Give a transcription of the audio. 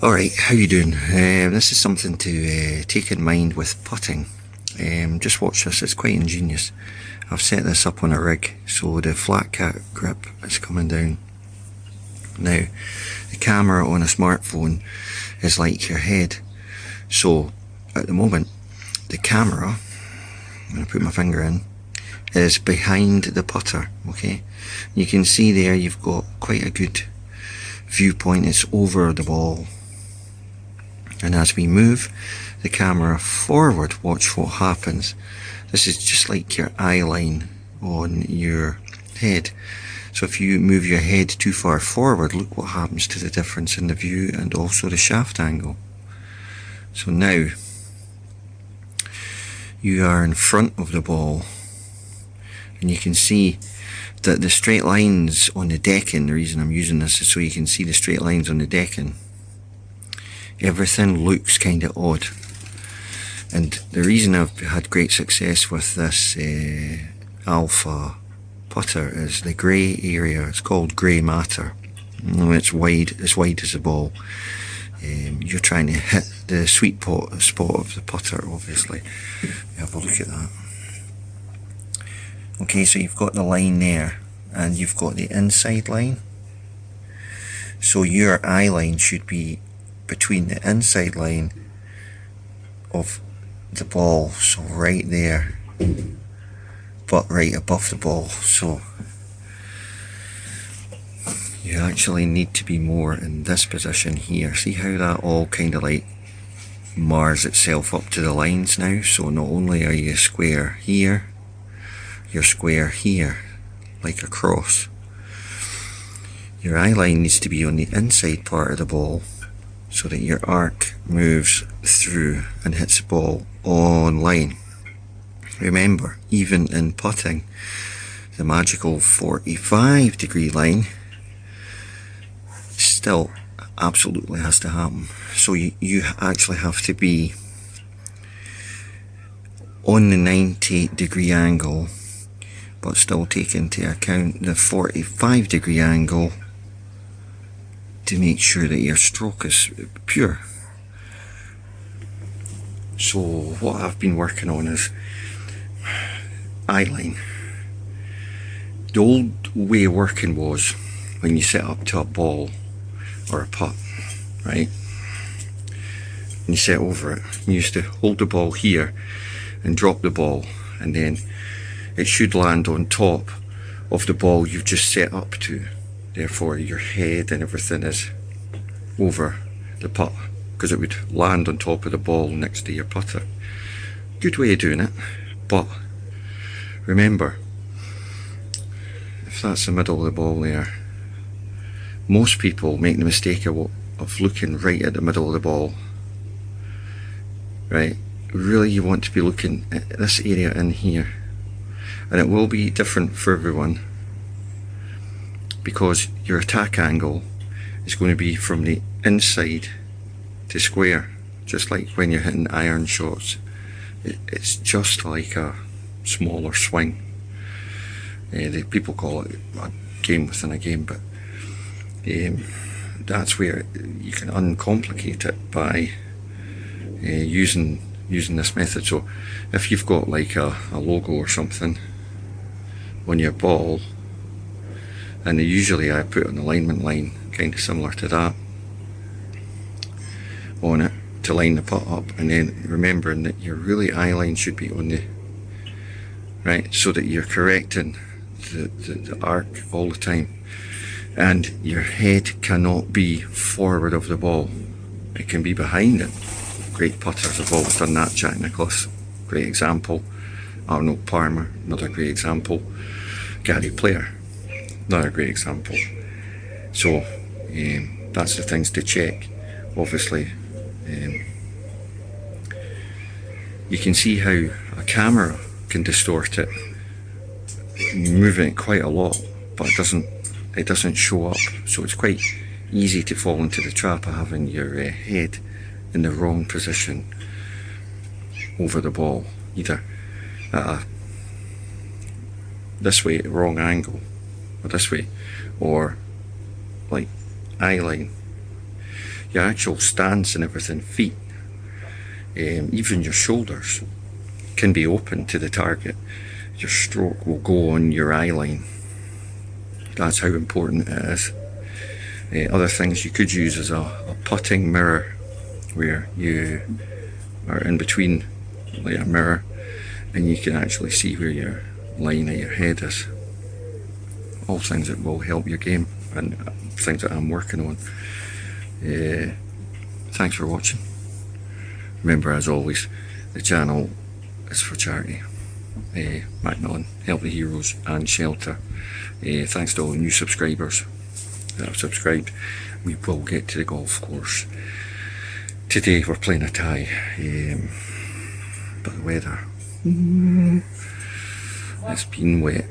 Alright, how you doing? This is something to take in mind with putting. Just watch this, it's quite ingenious. I've set this up on a rig, so the flat cat grip is coming down. Now, the camera on a smartphone is like your head. So, at the moment, the camera, I'm going to put my finger in, is behind the putter, okay? You can see there you've got quite a good viewpoint, it's over the ball. And as we move the camera forward, watch what happens. This is just like your eye line on your head. So if you move your head too far forward, look what happens to the difference in the view and also the shaft angle. So now you are in front of the ball, and you can see that the straight lines on the decking, the reason I'm using this is so you can see the straight lines on the decking. Everything looks kind of odd, and the reason I've had great success with this alpha putter is the grey area. It's called grey matter. It's wide as the ball. You're trying to hit the sweet spot of the putter, obviously. Have a look at that. Okay, so you've got the line there, and you've got the inside line. So your eye line should be between the inside line of the ball, so right there, but right above the ball. So you actually need to be more in this position here. See how that all kind of like mars itself up to the lines now? So not only are you square here, you're square here, like a cross. Your eye line needs to be on the inside part of the ball, so that your arc moves through and hits the ball on line. Remember, even in putting, the magical 45-degree line still absolutely has to happen. So you actually have to be on the 90-degree angle, but still take into account the 45-degree angle to make sure that your stroke is pure. So what I've been working on is eye line. The old way of working was when you set up to a ball or a putt, right? And you set over it. You used to hold the ball here and drop the ball, and then it should land on top of the ball you've just set up to. Therefore your head and everything is over the putt, because it would land on top of the ball next to your putter. Good way of doing it, but remember, if that's the middle of the ball there, most people make the mistake of looking right at the middle of the ball, right? Really, you want to be looking at this area in here, and it will be different for everyone, because your attack angle is going to be from the inside to square, just like when you're hitting iron shots. It's just like a smaller swing. The people call it a game within a game, but that's where you can uncomplicate it by using this method. So if you've got like a logo or something on your ball, and usually I put an alignment line kind of similar to that on it to line the putt up, and then remembering that your really eye line should be on the right, so that you're correcting the arc all the time, and your head cannot be forward of the ball, it can be behind it. Great putters have always done that. Jack Nicklaus, great example. Arnold Palmer, another great example. Gary Player, another great example. So that's the things to check. Obviously you can see how a camera can distort it, moving it quite a lot, but it doesn't show up. So it's quite easy to fall into the trap of having your head in the wrong position over the ball, either this way, wrong angle, or this way, or like eye line. your actual stance and everything, feet, even your shoulders can be open to the target. Your stroke will go on your eye line. That's how important it is. Other things you could use is a putting mirror, where you are in between like a mirror and you can actually see where your line of your head is. All things that will help your game and things that I'm working on. Thanks for watching. Remember, as always, the channel is for charity. Macmillan, Help the Heroes and Shelter. Thanks to all the new subscribers that have subscribed. We will get to the golf course. Today we're playing a tie, but the weather, it's been wet.